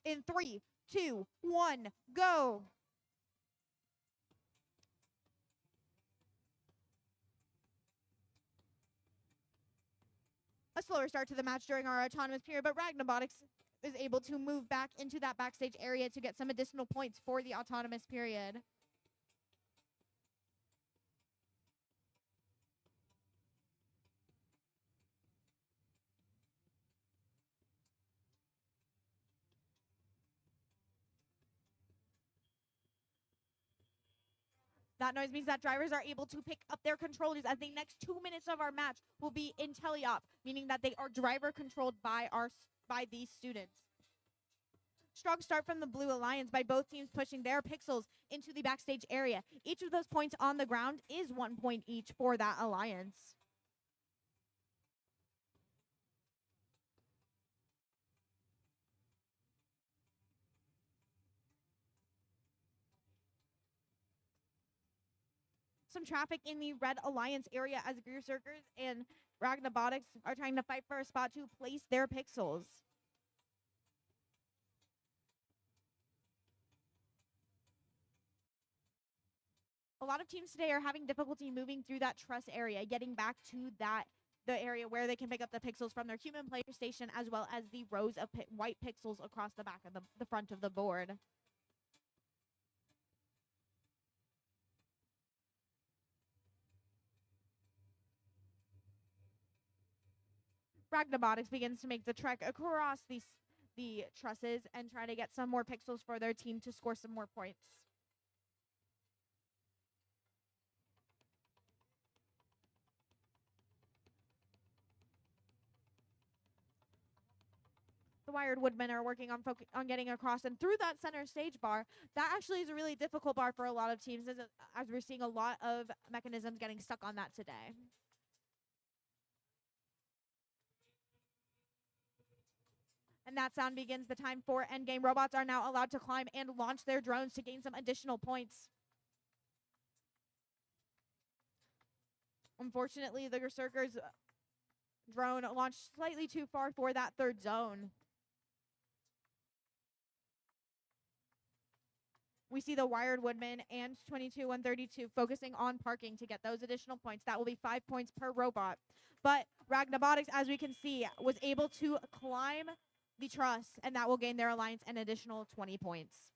in 3, 2, 1, go. A slower start to the match during our autonomous period, but Ragnabotics is able to move back into that backstage area to get some additional points for the autonomous period. That noise means that drivers are able to pick up their controllers as the next 2 minutes of our match will be in teleop, meaning that they are driver controlled by these students. Strong start from the Blue Alliance by both teams pushing their pixels into the backstage area. Each of those points on the ground is 1 point each for that alliance. Some traffic in the Red Alliance area as Berserkers and Ragnabotics are trying to fight for a spot to place their pixels. A lot of teams today are having difficulty moving through that truss area, getting back to the area where they can pick up the pixels from their human player station, as well as the rows of white pixels across the back of the front of the board. Ragnabotics begins to make the trek across the trusses and try to get some more pixels for their team to score some more points. The Wired Woodmen are working on getting across and through that center stage bar. That actually is a really difficult bar for a lot of teams, as we're seeing a lot of mechanisms getting stuck on that today. And that sound begins the time for endgame. Robots are now allowed to climb and launch their drones to gain some additional points. Unfortunately, the Berserker's drone launched slightly too far for that third zone. We see the Wired Woodman and 22-132 focusing on parking to get those additional points. That will be 5 points per robot. But Ragnabotics, as we can see, was able to climb the truss, and that will gain their alliance an additional 20 points.